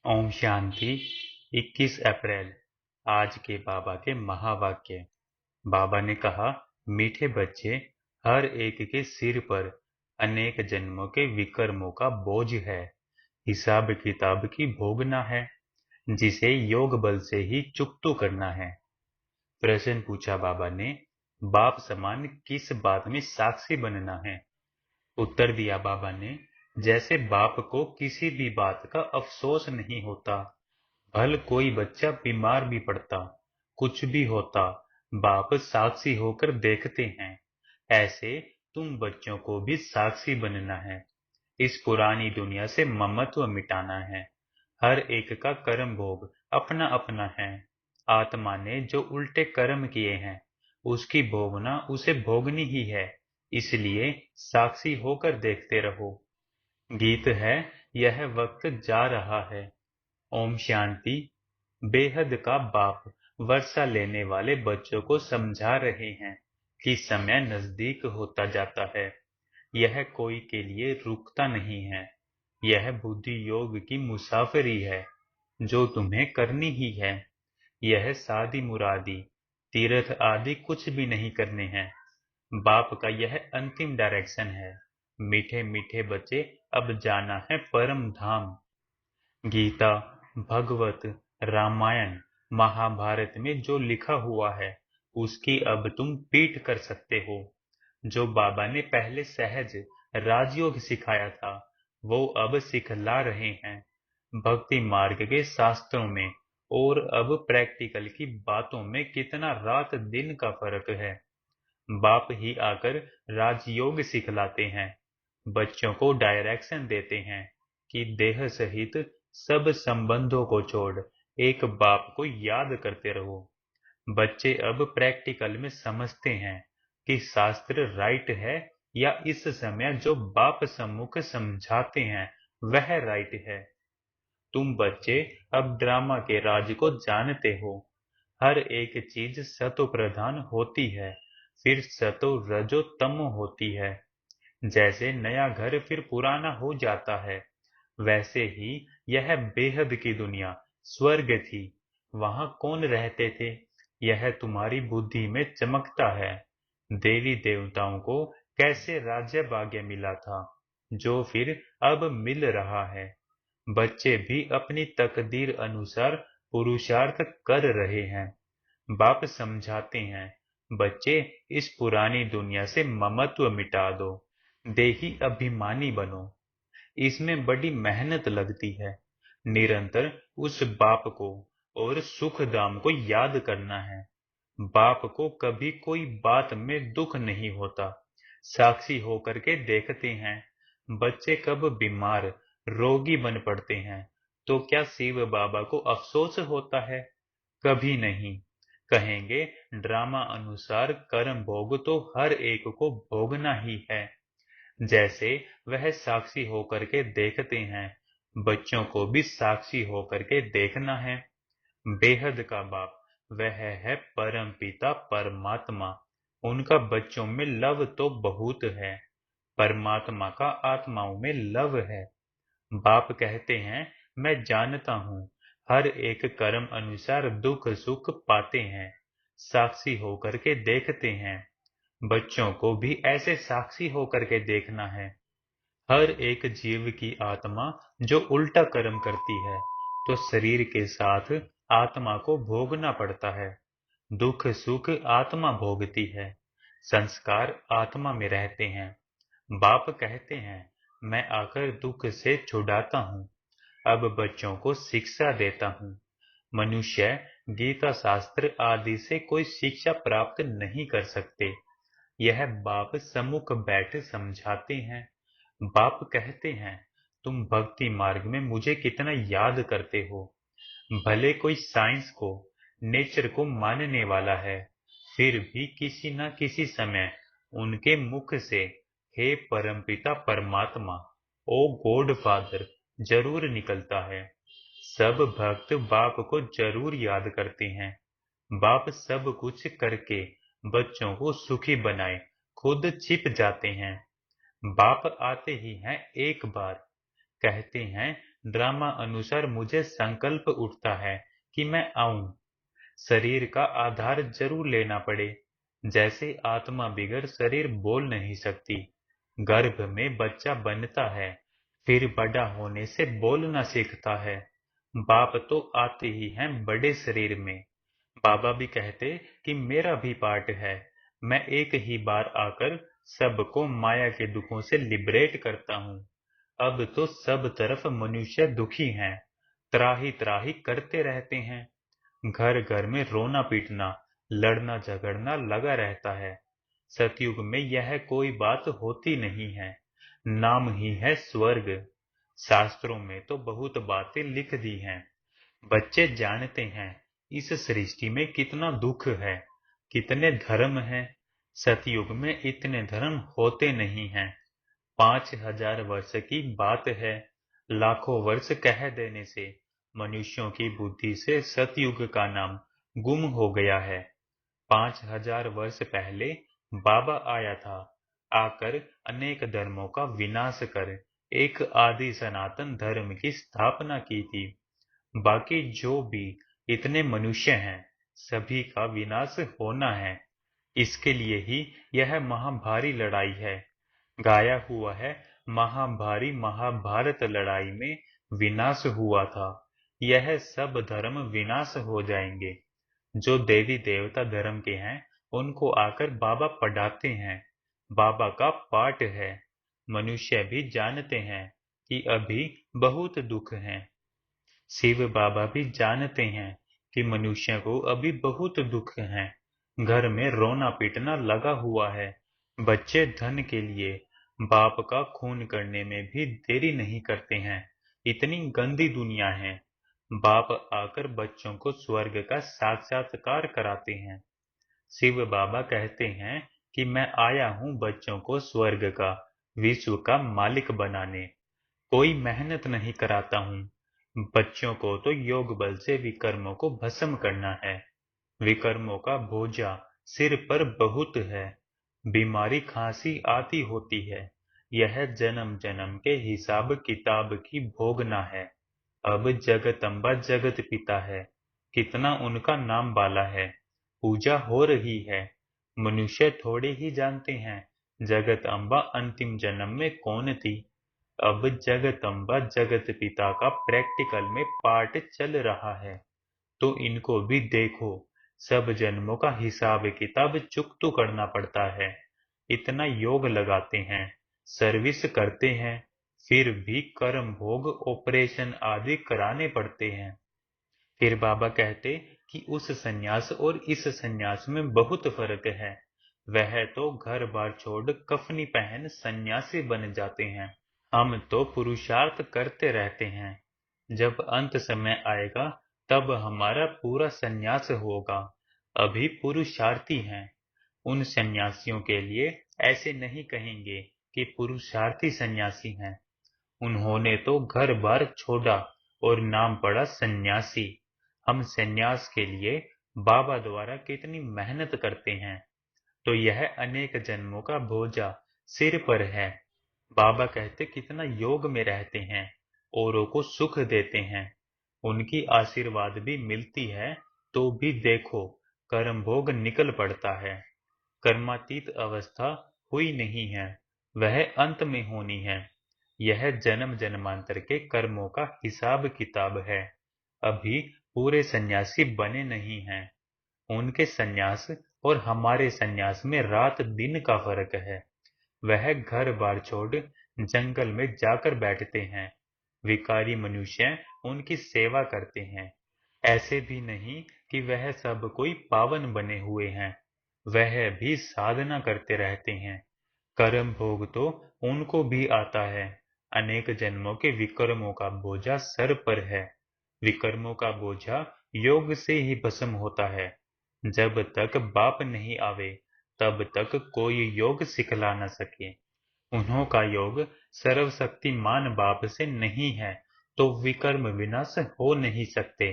ओम शांति। 21 अप्रैल। आज के बाबा के महावाक्य। बाबा ने कहा, मीठे बच्चे, हर एक के सिर पर अनेक जन्मों के विकर्मों का बोझ है। हिसाब किताब की भोगना है, जिसे योग बल से ही चुकतो करना है। प्रश्न पूछा बाबा ने, बाप समान किस बात में साक्षी बनना है? उत्तर दिया बाबा ने, जैसे बाप को किसी भी बात का अफसोस नहीं होता। भल कोई बच्चा बीमार भी पड़ता, कुछ भी होता, बाप साक्षी होकर देखते हैं। ऐसे तुम बच्चों को भी साक्षी बनना है। इस पुरानी दुनिया से ममत्व मिटाना है। हर एक का कर्म भोग अपना अपना है। आत्मा ने जो उल्टे कर्म किए हैं, उसकी भोगना उसे भोगनी ही है। इसलिए साक्षी होकर देखते रहो। गीत है, यह वक्त जा रहा है। ओम शांति। बेहद का बाप वर्षा लेने वाले बच्चों को समझा रहे हैं कि समय नजदीक होता जाता है। यह कोई के लिए रुकता नहीं है। यह बुद्धि योग की मुसाफिरी है, जो तुम्हें करनी ही है। यह शादी मुरादी तीर्थ आदि कुछ भी नहीं करने हैं। बाप का यह अंतिम डायरेक्शन है। मीठे मीठे बच्चे, अब जाना है परम धाम। गीता, भगवत, रामायण, महाभारत में जो लिखा हुआ है, उसकी अब तुम पीठ कर सकते हो। जो बाबा ने पहले सहज राजयोग सिखाया था, वो अब सिखला रहे हैं। भक्ति मार्ग के शास्त्रों में और अब प्रैक्टिकल की बातों में कितना रात दिन का फर्क है। बाप ही आकर राजयोग सिखलाते हैं, बच्चों को डायरेक्शन देते हैं कि देह सहित सब संबंधों को छोड़ एक बाप को याद करते रहो। बच्चे अब प्रैक्टिकल में समझते हैं कि शास्त्र राइट है या इस समय जो बाप सम्मुख समझाते हैं वह राइट है। तुम बच्चे अब ड्रामा के राज को जानते हो। हर एक चीज सतो प्रधान होती है, फिर सतो रजो तमो होती है। जैसे नया घर फिर पुराना हो जाता है, वैसे ही यह बेहद की दुनिया स्वर्ग थी। वहां कौन रहते थे, यह तुम्हारी बुद्धि में चमकता है। देवी देवताओं को कैसे राज्य भाग्य मिला था, जो फिर अब मिल रहा है। बच्चे भी अपनी तकदीर अनुसार पुरुषार्थ कर रहे हैं। बाप समझाते हैं, बच्चे, इस पुरानी दुनिया से ममत्व मिटा दो, देही अभिमानी बनो। इसमें बड़ी मेहनत लगती है। निरंतर उस बाप को और सुख धाम को याद करना है। बाप को कभी कोई बात में दुख नहीं होता। साक्षी होकर के देखते हैं। बच्चे कब बीमार रोगी बन पड़ते हैं, तो क्या शिव बाबा को अफसोस होता है? कभी नहीं। कहेंगे, ड्रामा अनुसार कर्म भोग तो हर एक को भोगना ही है। जैसे वह साक्षी होकर के देखते हैं, बच्चों को भी साक्षी होकर के देखना है। बेहद का बाप वह है परम पिता परमात्मा। उनका बच्चों में लव तो बहुत है। परमात्मा का आत्माओं में लव है। बाप कहते हैं, मैं जानता हूँ, हर एक कर्म अनुसार दुख सुख पाते हैं। साक्षी होकर के देखते हैं। बच्चों को भी ऐसे साक्षी होकर के देखना है। हर एक जीव की आत्मा जो उल्टा कर्म करती है, तो शरीर के साथ आत्मा को भोगना पड़ता है। दुख सुख आत्मा भोगती है। संस्कार आत्मा में रहते हैं। बाप कहते हैं, मैं आकर दुख से छुड़ाता हूँ। अब बच्चों को शिक्षा देता हूँ। मनुष्य गीता शास्त्र आदि से कोई शिक्षा प्राप्त नहीं कर सकते। यह बाप सम्मुख बैठ समझाते हैं। बाप कहते हैं, तुम भक्ति मार्ग में मुझे कितना याद करते हो। भले कोई साइंस को, नेचर को मानने वाला है, फिर भी किसी न किसी समय उनके मुख से हे परमपिता परमात्मा, ओ गॉड फादर, जरूर निकलता है। सब भक्त बाप को जरूर याद करते हैं। बाप सब कुछ करके बच्चों को सुखी बनाए खुद छिप जाते हैं। बाप आते ही हैं एक बार, कहते हैं, ड्रामा अनुसार मुझे संकल्प उठता है कि मैं आऊं। शरीर का आधार जरूर लेना पड़े। जैसे आत्मा बिगर शरीर बोल नहीं सकती। गर्भ में बच्चा बनता है, फिर बड़ा होने से बोलना सीखता है। बाप तो आते ही हैं बड़े शरीर में। बाबा भी कहते कि मेरा भी पार्ट है। मैं एक ही बार आकर सबको माया के दुखों से लिबरेट करता हूँ। अब तो सब तरफ मनुष्य दुखी हैं, त्राही त्राही करते रहते हैं। घर घर में रोना पीटना, लड़ना झगड़ना लगा रहता है। सतयुग में यह कोई बात होती नहीं है। नाम ही है स्वर्ग। शास्त्रों में तो बहुत बातें लिख दी हैं। बच्चे जानते हैं इस सृष्टि में कितना दुख है, कितने धर्म हैं। सतयुग में इतने धर्म होते नहीं हैं। 5000 वर्ष की बात है। लाखों वर्ष कह देने से मनुष्यों की बुद्धि से सतयुग का नाम गुम हो गया है। 5000 वर्ष पहले बाबा आया था। आकर अनेक धर्मों का विनाश कर एक आदि सनातन धर्म की स्थापना की थी। बाकी जो भी इतने मनुष्य हैं, सभी का विनाश होना है। इसके लिए ही यह महाभारी लड़ाई है। गाया हुआ है, महाभारी महाभारत लड़ाई में विनाश हुआ था। यह सब धर्म विनाश हो जाएंगे। जो देवी देवता धर्म के हैं, उनको आकर बाबा पढ़ाते हैं। बाबा का पाठ है। मनुष्य भी जानते हैं कि अभी बहुत दुख है। शिव बाबा भी जानते हैं कि मनुष्य को अभी बहुत दुख है। घर में रोना पीटना लगा हुआ है। बच्चे धन के लिए बाप का खून करने में भी देरी नहीं करते हैं। इतनी गंदी दुनिया है। बाप आकर बच्चों को स्वर्ग का साक्षात्कार कराते हैं। शिव बाबा कहते हैं कि मैं आया हूँ बच्चों को स्वर्ग का, विश्व का मालिक बनाने। कोई मेहनत नहीं कराता हूँ। बच्चों को तो योग बल से विकर्मों को भस्म करना है। विकर्मों का बोझा सिर पर बहुत है। बीमारी खांसी आती होती है। यह जन्म जन्म के हिसाब किताब की भोगना है। अब जगदम्बा जगत पिता है। कितना उनका नाम बाला है। पूजा हो रही है। मनुष्य थोड़े ही जानते हैं जगत अम्बा अंतिम जन्म में कौन थी। अब जगदम्बा जगत पिता का प्रैक्टिकल में पार्ट चल रहा है, तो इनको भी देखो। सब जन्मों का हिसाब किताब चुकतू करना पड़ता है। इतना योग लगाते हैं, सर्विस करते हैं, फिर भी कर्म भोग ऑपरेशन आदि कराने पड़ते हैं। फिर बाबा कहते कि उस सन्यास और इस सन्यास में बहुत फर्क है। वह तो घर बार छोड़ कफनी पहन सन्यासी बन जाते हैं। हम तो पुरुषार्थ करते रहते हैं। जब अंत समय आएगा तब हमारा पूरा संन्यास होगा। अभी पुरुषार्थी हैं। उन सन्यासियों के लिए ऐसे नहीं कहेंगे कि पुरुषार्थी सन्यासी हैं। उन्होंने तो घर बार छोड़ा और नाम पड़ा सन्यासी। हम सन्यास के लिए बाबा द्वारा कितनी मेहनत करते हैं, तो यह अनेक जन्मों का बोझा सिर पर है। बाबा कहते कितना योग में रहते हैं, औरों को सुख देते हैं। उनकी आशीर्वाद भी मिलती है, तो भी देखो कर्म भोग निकल पड़ता है। कर्मातीत अवस्था हुई नहीं है, वह अंत में होनी है। यह जन्म जन्मांतर के कर्मों का हिसाब किताब है। अभी पूरे सन्यासी बने नहीं हैं। उनके सन्यास और हमारे सन्यास में रात दिन का फर्क है। वह घर बार छोड़ जंगल में जाकर बैठते हैं। भिखारी मनुष्य उनकी सेवा करते हैं। ऐसे भी नहीं कि वह सब कोई पावन बने हुए हैं। वह भी साधना करते रहते हैं। कर्म भोग तो उनको भी आता है। अनेक जन्मों के विकर्मों का बोझा सर पर है। विकर्मों का बोझा योग से ही भस्म होता है। जब तक बाप नहीं आवे, तब तक कोई योग सिखला न सके। उन्हों का योग सर्वशक्तिमान बाप से नहीं है, तो विकर्म विनाश हो नहीं सकते।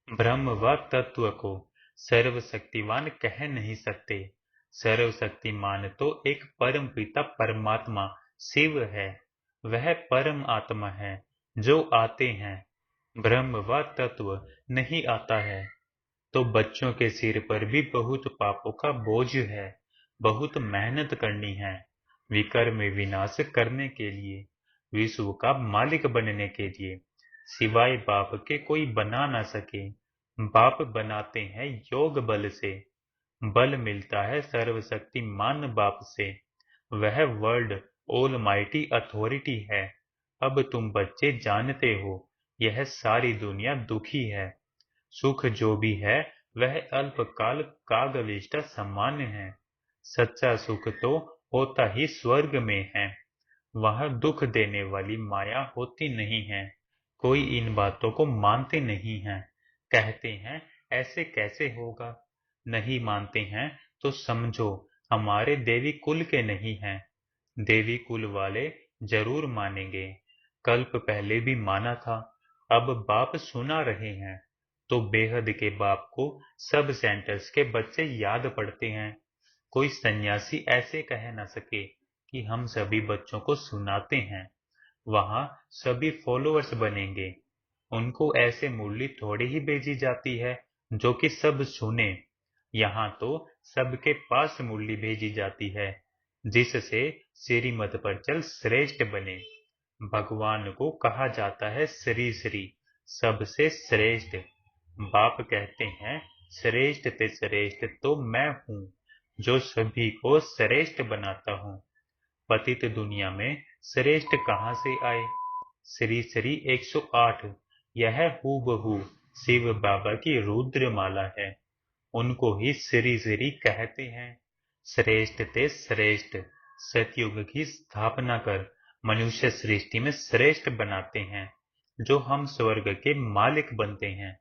ब्रह्म व तत्व को सर्वशक्तिवान कह नहीं सकते। सर्वशक्तिमान तो एक परम पिता परमात्मा शिव है। वह परम आत्मा है, जो आते हैं, ब्रह्म व तत्व नहीं आता है, तो बच्चों के सिर पर भी बहुत पापों का बोझ है, बहुत मेहनत करनी है, विकर्म विनाश करने के लिए, विश्व का मालिक बनने के लिए, सिवाय बाप के कोई बना ना सके। बाप बनाते हैं योग बल से, बल मिलता है सर्वशक्तिमान बाप से, वह वर्ल्ड ऑलमाइटी अथॉरिटी है। अब तुम बच्चे जानते हो, यह सारी दुनिया दुखी है। सुख जो भी है वह अल्पकाल कागविष्ट सामान्य है। सच्चा सुख तो होता ही स्वर्ग में है, वहाँ दुख देने वाली माया होती नहीं है। कोई इन बातों को मानते नहीं है, कहते हैं ऐसे कैसे होगा। नहीं मानते हैं तो समझो हमारे देवी कुल के नहीं हैं। देवी कुल वाले जरूर मानेंगे। कल्प पहले भी माना था, अब बाप सुना रहे हैं, तो बेहद के बाप को सब सेंटर्स के बच्चे याद पड़ते हैं। कोई सन्यासी ऐसे कह न सके कि हम सभी बच्चों को सुनाते हैं। वहां सभी फॉलोअर्स बनेंगे। उनको ऐसे मुरली थोड़ी ही भेजी जाती है जो कि सब सुने। यहाँ तो सबके पास मुरली भेजी जाती है, जिससे श्रीमत पर चल श्रेष्ठ बने। भगवान को कहा जाता है श्री श्री, सबसे श्रेष्ठ। बाप कहते हैं श्रेष्ठ ते श्रेष्ठ तो मैं हूँ, जो सभी को श्रेष्ठ बनाता हूँ। पतित दुनिया में श्रेष्ठ कहाँ से आए? श्री श्री 108, यह हूबहू शिव बाबा की रुद्रमाला है। उनको ही श्री श्री कहते हैं। श्रेष्ठ ते श्रेष्ठ, सतयुग की स्थापना कर मनुष्य सृष्टि में श्रेष्ठ बनाते हैं, जो हम स्वर्ग के मालिक बनते हैं।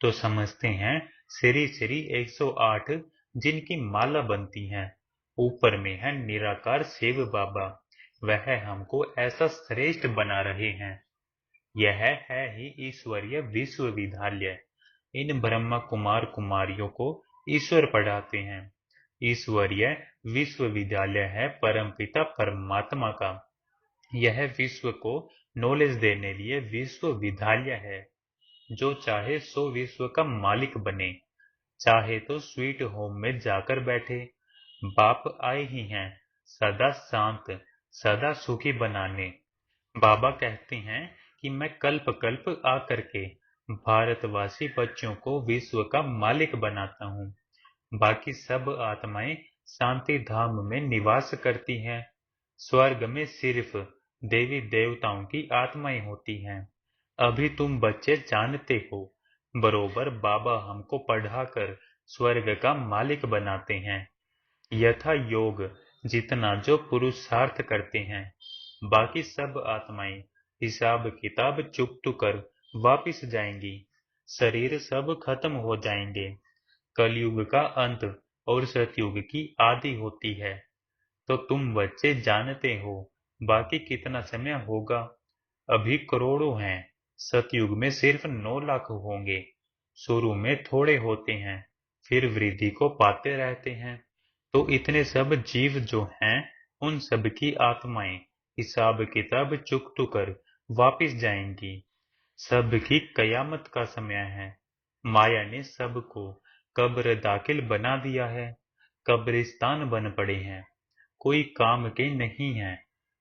तो समझते हैं श्री श्री 108 जिनकी माला बनती है, ऊपर में है निराकार शिव बाबा, वह हमको ऐसा श्रेष्ठ बना रहे हैं। यह है ही ईश्वरीय विश्वविद्यालय। इन ब्रह्मा कुमार कुमारियों को ईश्वर पढ़ाते हैं। ईश्वरीय विश्वविद्यालय है परमपिता परमात्मा का। यह विश्व को नॉलेज देने लिए विश्वविद्यालय है। जो चाहे सो विश्व का मालिक बने, चाहे तो स्वीट होम में जाकर बैठे। बाप आए ही हैं सदा शांत, सदा सुखी बनाने। बाबा कहते हैं कि मैं कल्प कल्प आकर के भारतवासी बच्चों को विश्व का मालिक बनाता हूँ। बाकी सब आत्माएं शांति धाम में निवास करती हैं। स्वर्ग में सिर्फ देवी देवताओं की आत्माएं होती हैं। अभी तुम बच्चे जानते हो, बरोबर बाबा हमको पढ़ाकर स्वर्ग का मालिक बनाते हैं। यथा योग जितना जो पुरुषार्थ करते हैं, बाकी सब आत्माएं हिसाब किताब चुकतू कर वापिस जाएंगी। शरीर सब खत्म हो जाएंगे। कलयुग का अंत और सतयुग की आदि होती है। तो तुम बच्चे जानते हो बाकी कितना समय होगा। अभी करोड़ों हैं, सतयुग में सिर्फ 9 लाख होंगे। शुरू में थोड़े होते हैं, फिर वृद्धि को पाते रहते हैं। तो इतने सब जीव जो हैं, उन सब की आत्माएं हिसाब किताब चुकतू कर वापिस जाएंगी। सबकी कयामत का समय है। माया ने सबको कब्र दाखिल बना दिया है। कब्रिस्तान बन पड़े हैं, कोई काम के नहीं हैं।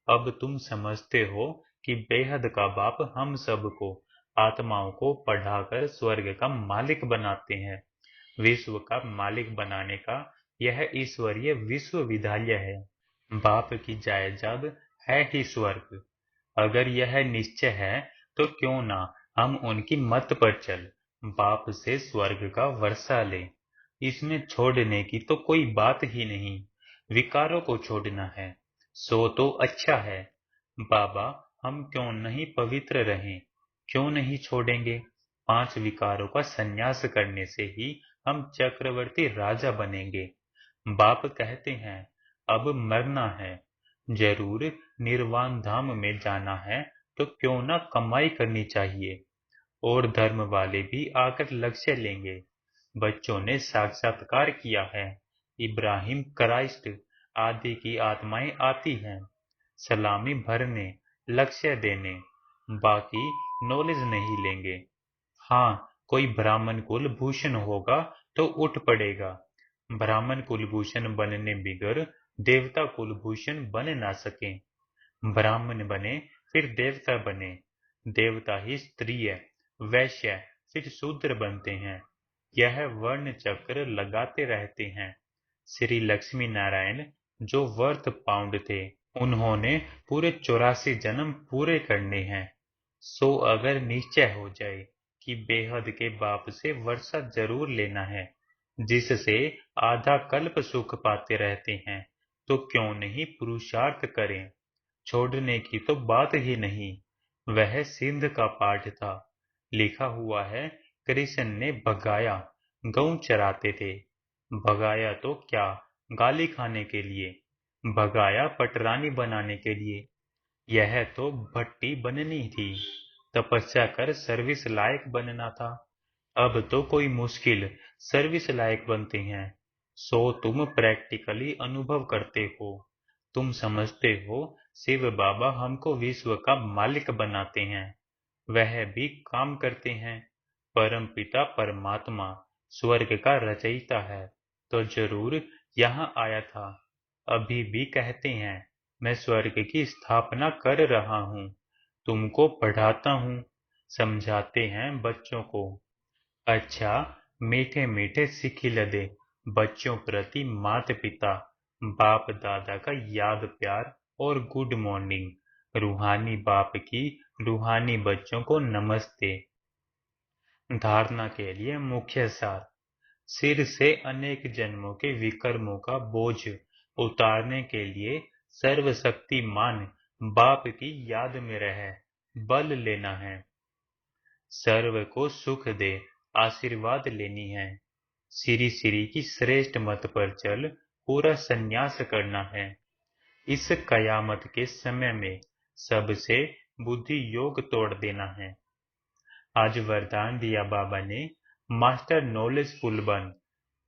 अब तुम समझते हो कि बेहद का बाप हम सबको आत्माओं को पढ़ाकर स्वर्ग का मालिक बनाते हैं। विश्व का मालिक बनाने का यह ईश्वरीय विश्वविद्यालय है। बाप की जायदाद है ही स्वर्ग। अगर यह निश्चय है तो क्यों ना हम उनकी मत पर चल बाप से स्वर्ग का वर्षा ले। इसमें छोड़ने की तो कोई बात ही नहीं। विकारों को छोड़ना है, सो तो अच्छा है। बाबा हम क्यों नहीं पवित्र रहें, क्यों नहीं छोड़ेंगे। 5 विकारों का संन्यास करने से ही हम चक्रवर्ती राजा बनेंगे। बाप कहते हैं अब मरना है, जरूर निर्वाण धाम में जाना है, तो क्यों ना कमाई करनी चाहिए। और धर्म वाले भी आकर लक्ष्य लेंगे। बच्चों ने साक्षात्कार किया है। इब्राहिम क्राइस्ट आदि की आत्माएं आती हैं, सलामी भरने, लक्ष्य देने। बाकी नॉलेज नहीं लेंगे। हाँ, कोई ब्राह्मण कुलभूषण होगा तो उठ पड़ेगा। ब्राह्मण कुलभूषण बनने बिगर देवता कुलभूषण बन ना सके। ब्राह्मण बने फिर देवता बने। देवता ही स्त्रीय, वैश्य, फिर शूद्र बनते हैं। यह वर्ण चक्र लगाते रहते हैं। श्री लक्ष्मी नारायण जो वर्थ पाउंड थे, उन्होंने पूरे 84 जन्म पूरे करने हैं। सो अगर निश्चय हो जाए कि बेहद के बाप से वर्षा जरूर लेना है, जिससे आधा कल्प सुख पाते रहते हैं, तो क्यों नहीं पुरुषार्थ करें। छोड़ने की तो बात ही नहीं। वह सिंध का पाठ था। लिखा हुआ है, कृष्ण ने भगाया, गऊ चराते थे। भगाया तो क्या, गाली खाने के लिए। भगाया पटरानी बनाने के लिए। यह तो भट्टी बननी थी। तपस्या कर सर्विस लायक बनना था। अब तो कोई मुश्किल सर्विस लायक बनते हैं। सो तुम प्रैक्टिकली अनुभव करते हो। तुम समझते हो शिव बाबा हमको विश्व का मालिक बनाते हैं। वह भी काम करते हैं। परमपिता परमात्मा स्वर्ग का रचयिता है, तो जरूर यहाँ आया था। अभी भी कहते हैं, मैं स्वर्ग की स्थापना कर रहा हूँ। तुमको पढ़ाता हूँ, समझाते हैं बच्चों को। अच्छा, मीठे मीठे सिखिल दे बच्चों प्रति माता पिता, बाप दादा का याद प्यार और गुड मॉर्निंग। रूहानी बाप की रूहानी बच्चों को नमस्ते। धारणा के लिए मुख्य सार। सिर से अनेक जन्मों के विकर्मों का बोझ उतारने के लिए सर्वशक्तिमान बाप की याद में रह बल लेना है। सर्व को सुख दे आशीर्वाद लेनी है। सिरी सिरी की श्रेष्ठ मत पर चल पूरा संन्यास करना है। इस कयामत के समय में सबसे बुद्धि योग तोड़ देना है। आज वरदान दिया बाबा ने, मास्टर नॉलेजफुल बन।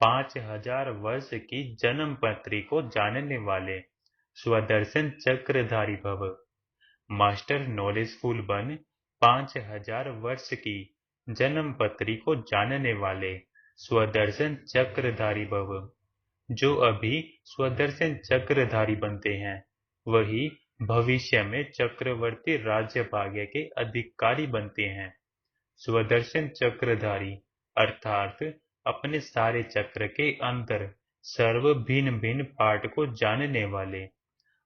5000 वर्ष की जन्म पत्री को जानने वाले स्वदर्शन चक्रधारी भव। मास्टर नॉलेजफुल बन। 5000 वर्ष की जन्म पत्री को जानने वाले स्वदर्शन चक्रधारी भव। जो अभी स्वदर्शन चक्रधारी बनते हैं, वही भविष्य में चक्रवर्ती राज्य भाग्य के अधिकारी बनते हैं। स्वदर्शन चक्रधारी अर्थात अपने सारे चक्र के अंदर सर्व भिन्न भिन्न पाठ को जानने वाले।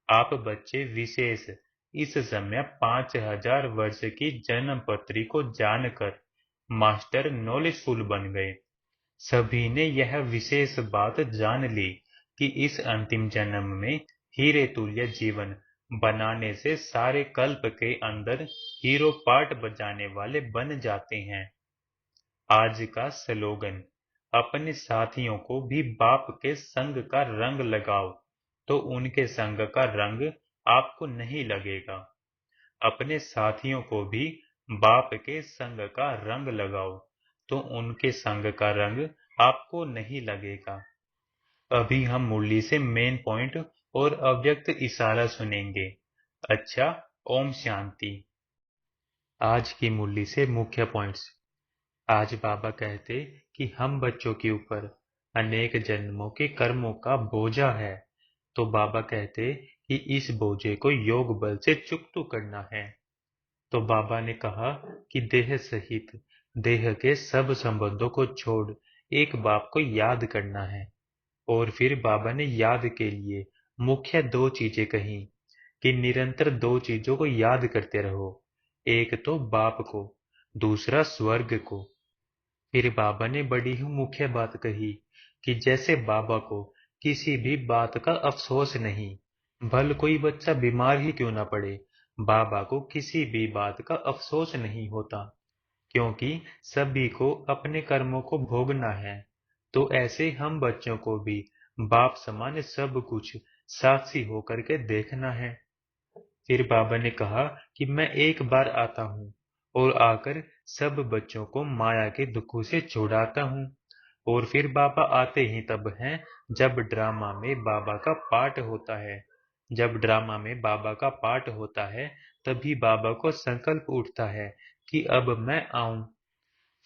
आप बच्चे विशेष इस समय 5000 वर्ष की जन्म पत्री को जानकर मास्टर नॉलेजफुल बन गए। सभी ने यह विशेष बात जान ली कि इस अंतिम जन्म में हीरे तुल्य जीवन बनाने से सारे कल्प के अंदर हीरो पार्ट बजाने वाले बन जाते हैं। आज का स्लोगन, अपने साथियों को भी बाप के संग का रंग लगाओ, तो उनके संग का रंग आपको नहीं लगेगा। अपने साथियों को भी बाप के संग का रंग लगाओ, तो उनके संग का रंग आपको नहीं लगेगा। अभी हम मुरली से मेन पॉइंट और अव्यक्त इशारा सुनेंगे। अच्छा, ओम शांति। आज की मुरली से मुख्य पॉइंट्स। आज बाबा कहते कि हम बच्चों के ऊपर अनेक जन्मों के कर्मों का बोझा है, तो बाबा कहते कि इस बोझे को योग बल से चुकता करना है। तो बाबा ने कहा कि देह सहित देह के सब संबंधों को छोड़ एक बाप को याद करना है। और फिर बाबा ने याद के लिए मुख्य दो चीजें कही कि निरंतर दो चीजों को याद करते रहो, एक तो बाप को, दूसरा स्वर्ग को। फिर बाबा ने बड़ी ही मुख्य बात कही कि जैसे बाबा को किसी भी बात का अफसोस नहीं, भल कोई बच्चा बीमार ही क्यों ना पड़े, बाबा को किसी भी बात का अफसोस नहीं होता, क्योंकि सभी को अपने कर्मों को भोगना है। तो ऐसे हम बच्चों को भी बाप समान सब कुछ साक्षी होकर के देखना है। फिर बाबा ने कहा कि मैं एक बार आता हूँ और आकर सब बच्चों को माया के दुखों से छुड़ाता हूँ। और फिर बाबा आते ही तब हैं जब ड्रामा में बाबा का पाठ होता है। जब ड्रामा में बाबा का पाठ होता है, तभी बाबा को संकल्प उठता है कि अब मैं आऊं।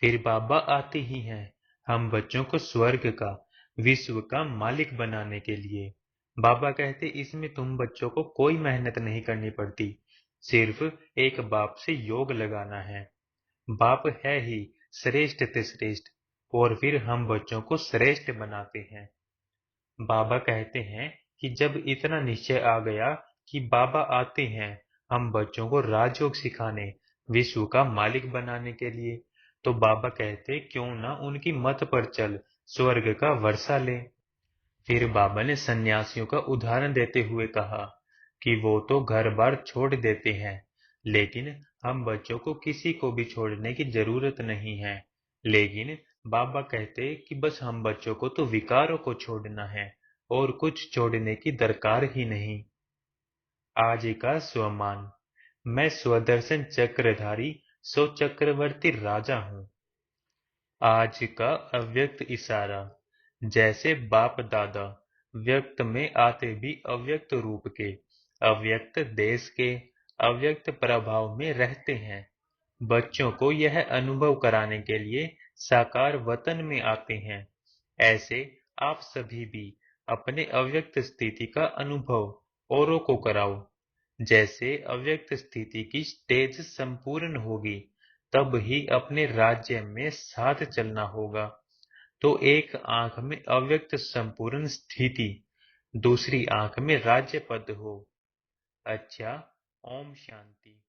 फिर बाबा आते ही हैं हम बच्चों को स्वर्ग का, विश्व का मालिक बनाने के लिए। बाबा कहते इसमें तुम बच्चों को कोई मेहनत नहीं करनी पड़ती, सिर्फ एक बाप से योग लगाना है। बाप है ही श्रेष्ठ ते श्रेष्ठ, और फिर हम बच्चों को श्रेष्ठ बनाते हैं। बाबा कहते हैं कि जब इतना निश्चय आ गया कि बाबा आते हैं हम बच्चों को राजयोग सिखाने, विश्व का मालिक बनाने के लिए, तो बाबा कहते क्यों ना उनकी मत पर चल स्वर्ग का वर्षा ले। फिर बाबा ने सन्यासियों का उदाहरण देते हुए कहा कि वो तो घर बार छोड़ देते हैं, लेकिन हम बच्चों को किसी को भी छोड़ने की जरूरत नहीं है। लेकिन बाबा कहते कि बस हम बच्चों को तो विकारों को छोड़ना है, और कुछ छोड़ने की दरकार ही नहीं। आज का स्वमान। मैं स्वदर्शन चक्रधारी सो चक्रवर्ती राजा हूँ। आज का अव्यक्त इशारा। जैसे बाप दादा व्यक्त में आते भी अव्यक्त रूप के, अव्यक्त देश के, अव्यक्त प्रभाव में रहते हैं, बच्चों को यह अनुभव कराने के लिए साकार वतन में आते हैं। ऐसे आप सभी भी अपने अव्यक्त स्थिति का अनुभव औरों को कराओ। जैसे अव्यक्त स्थिति की स्टेज संपूर्ण होगी, तब ही अपने राज्य में साथ चलना होगा। तो एक आंख में अव्यक्त संपूर्ण स्थिति, दूसरी आंख में राज्य पद हो। अच्छा, ओम शांति।